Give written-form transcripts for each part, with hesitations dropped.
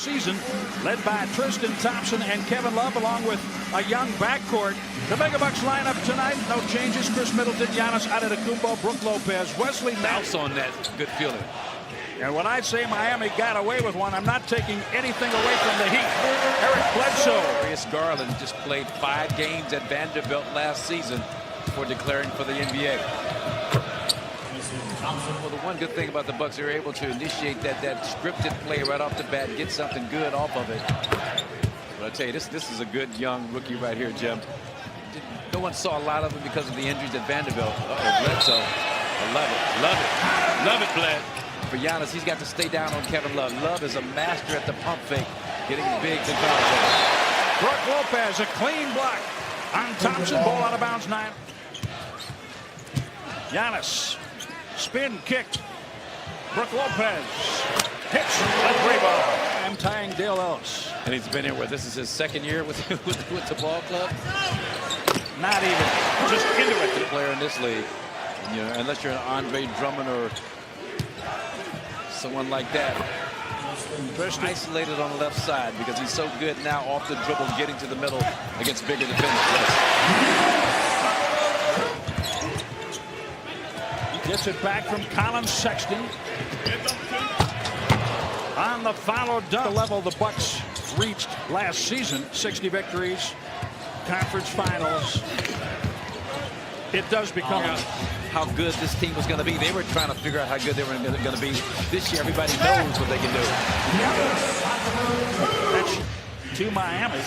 season, led by Tristan Thompson and Kevin Love, along with a young backcourt. The Megabucks lineup tonight, no changes. Chris Middleton, Giannis Antetokounmpo, Brook Lopez, Wesley Mouse on that. Good feeling. And when I say Miami got away with one, I'm not taking anything away from the Heat. Eric Bledsoe. Darius Garland just played 5 games at Vanderbilt last season before declaring for the NBA. Well, the one good thing about the Bucks, they're able to initiate that scripted play right off the bat, get something good off of it. But I tell you, this is a good young rookie right here, Jim. No one saw a lot of him because of the injuries at Vanderbilt. Bledsoe. I love it. Love it. Love it, Bled. For Giannis, he's got to stay down on Kevin Love. Love is a master at the pump fake, getting big to foul. Brook Lopez, a clean block on Thompson. Ball out of bounds, 9. Giannis, spin kick. Brook Lopez hits a rebound. I'm tying Dale Ellis. And he's been here with, this is his 2nd year with the ball club. Not even, just into it. The player in this league, you know, unless you're an Andre Drummond or someone like that, isolated on the left side because he's so good now off the dribble, getting to the middle against bigger defenders. He gets it back from Colin Sexton. On the follow dunk, the level the Bucks reached last season, 60 victories, conference finals. It does become how good this team was going to be. They were trying to figure out how good they were going to be. This year, everybody knows what they can do. To Miami.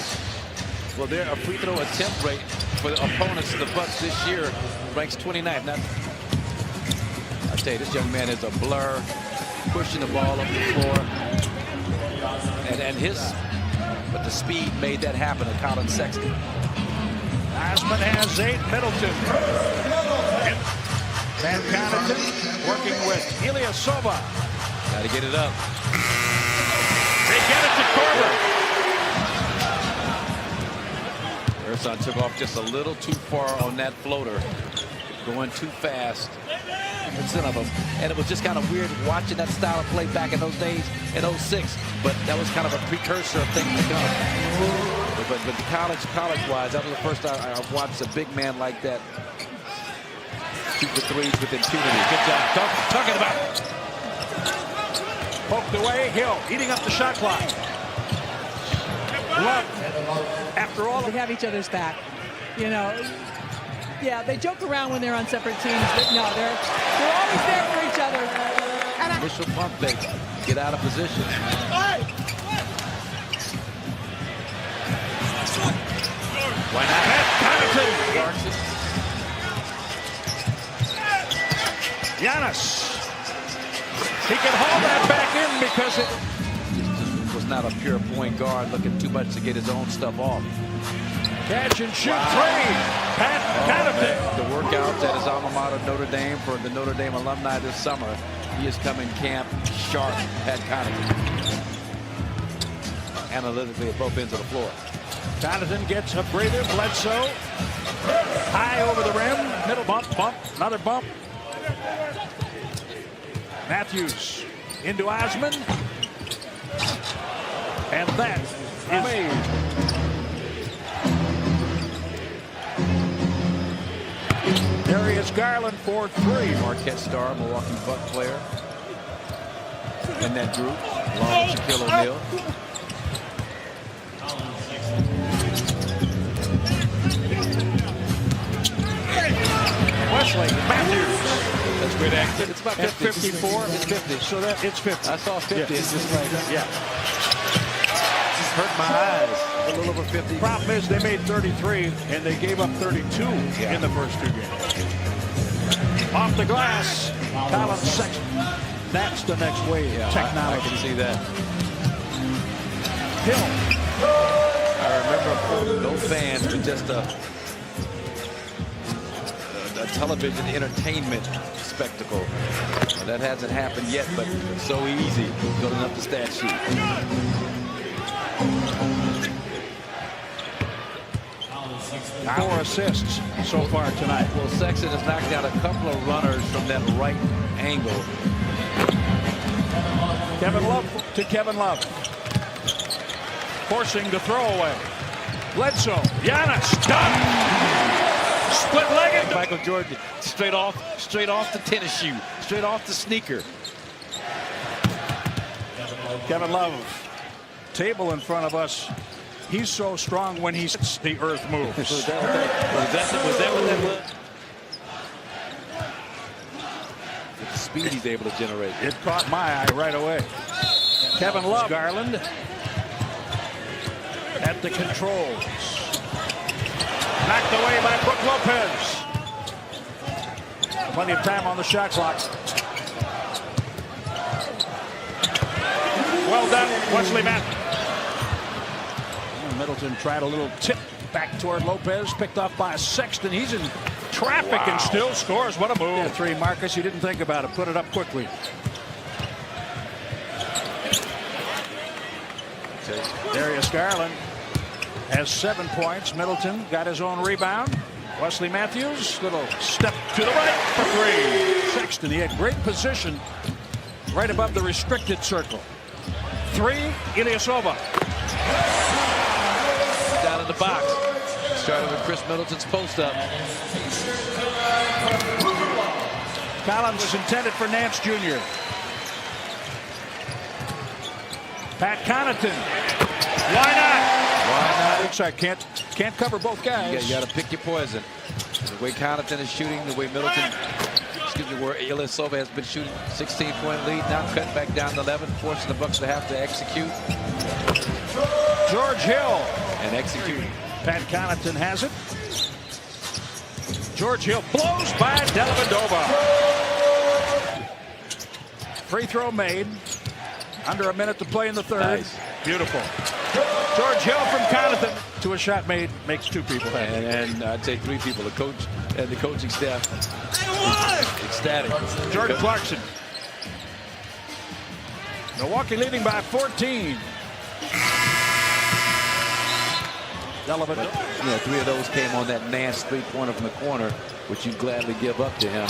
Well, their free throw attempt rate for the opponents of the Bucks this year ranks 29th. Now, I tell you, this young man is a blur, pushing the ball up the floor, but the speed made that happen to Colin Sexton. Osman has 8. Middleton. Van Connaughton working with Ilyasova. Got to get it up. They get it to Korver. Ersan took off just a little too far on that floater. Going too fast. Of them. And it was just kind of weird watching that style of play back in those days in 06. But that was kind of a precursor of things to come. But college-wise, that was the first time I watched a big man like that shoot the threes with impunity. Good job. Talking about it. Poked away. Hill eating up the shot clock. Love. After all, they have each other's back. You know, yeah, they joke around when they're on separate teams, but no, they're always there for each other. And initial pump fake. Get out of position. Why not? Connaughton. Giannis. He can haul that back in because it was not a pure point guard looking too much to get his own stuff off. Catch and shoot 3. Pat Connaughton. The workouts at his alma mater, Notre Dame, for the Notre Dame alumni this summer. He has come in camp sharp. Pat Connaughton. Analytically at both ends of the floor. Connaughton gets a breather. Bledsoe. High over the rim. Middle bump. Another bump. Matthews into Osman. And that is made. Darius Garland for 3. Marquette star, Milwaukee Buck player. In that group, along with Shaquille O'Neal. Wesley Matthews. That's great action. It's about 54. It's 50. So that it's 50. I saw 50. Yeah. It's just like yeah. Hurt my eyes. A little over 50. Problem is they made 33 and they gave up 32 in the first 2 games. Off the glass, Colin Sexton. That's the next wave. Yeah, technology. I can see that. Hill. I remember no fans, but just a television entertainment spectacle. That hasn't happened yet, but it's so easy building up the stat sheet. 4 assists so far tonight. Well, Sexton has knocked down a couple of runners from that right angle. Kevin Love to Kevin Love. forcing the throwaway. Bledsoe, Giannis, done. Split-legged. Michael Jordan, straight off the tennis shoe, straight off the sneaker. Kevin Love, table in front of us. He's so strong when he sits, the earth moves. Was that what that was? With the speed he's able to generate. It caught my eye right away. Kevin Love. Garland at the controls. Knocked away by Brook Lopez. Plenty of time on the shot clock. Well done, Wesley Matthews. Middleton tried a little tip back toward Lopez, picked off by Sexton. He's in traffic and still scores. What a move. Yeah, three, Marcus. You didn't think about it. Put it up quickly. Darius Garland has 7 points. Middleton got his own rebound. Wesley Matthews, little step to the right for three. Sexton, he had great position right above the restricted circle. Three, Ilyasova. Down in the box. Started with Chris Middleton's post up. Collins was intended for Nance Jr. Pat Connaughton. Why not? Why not? Looks like can't cover both guys. You got to pick your poison. The way Connaughton is shooting, the way Middleton, where Ilyasova has been shooting, 16-point lead, now cut back down to 11, forcing the Bucks to have to execute. George Hill. And execute. Pat Connaughton has it. George Hill blows by Dellavedova. Free throw made. Under a minute to play in the third. Nice. Beautiful. George Hill from Connaughton to a shot made makes two people happy. And I'd say three people, the coach and the coaching staff. Ecstatic. Jordan Clarkson. Milwaukee leading by 14. Dellavedova. Three of those came on that Nance three-pointer from the corner, which you'd gladly give up to him.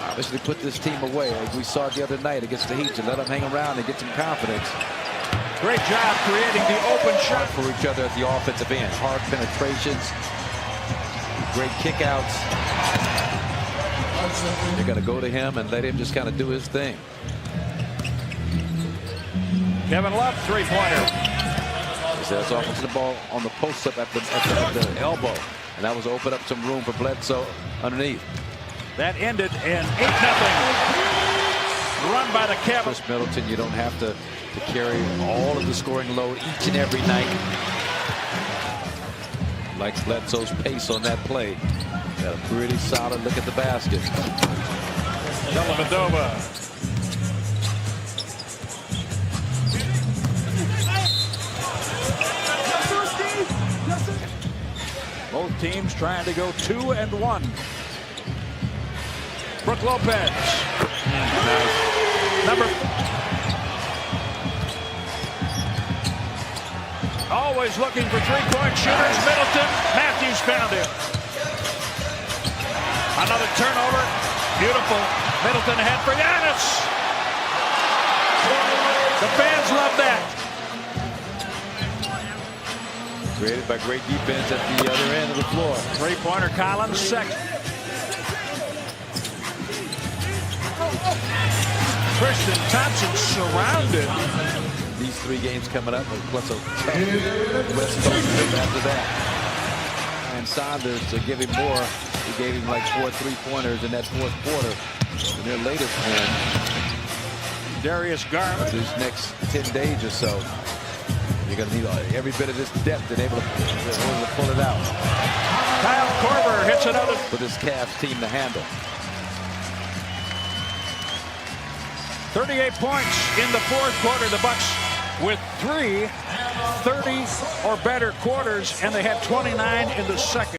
Obviously put this team away, like we saw the other night against the Heat, to let them hang around and get some confidence. Great job creating the open shot for each other at the offensive end. Hard penetrations, great kickouts. They're going to go to him and let him just kind of do his thing. Kevin Love, three-pointer. That's offensive the ball on the post up at the elbow, and that was open up some room for Bledsoe underneath. That ended in 8-0 run by the Cavaliers. Chris Middleton, you don't have to carry all of the scoring load each and every night. Likes Bledsoe's pace on that play. Got a pretty solid look at the basket. Dellavedova. Both teams trying to go 2-1. Brook Lopez. Number. Always looking for three-point shooters. Middleton. Matthews found him. Another turnover. Beautiful. Middleton ahead for Giannis. The fans love that. Created by great defense at the other end of the floor. Three-pointer Collins, second. Tristan Thompson surrounded. These three games coming up, plus a West Coast after that. And Saunders to give him more. He gave him like 4 3-pointers in that fourth quarter. In their latest win. Darius Garland. These next 10 days or so, you're going to need every bit of this depth and able to pull it out. Kyle Korver hits another. For this Cavs team to handle. 38 points in the fourth quarter. The Bucks with 3 30 or better quarters, and they had 29 in the second.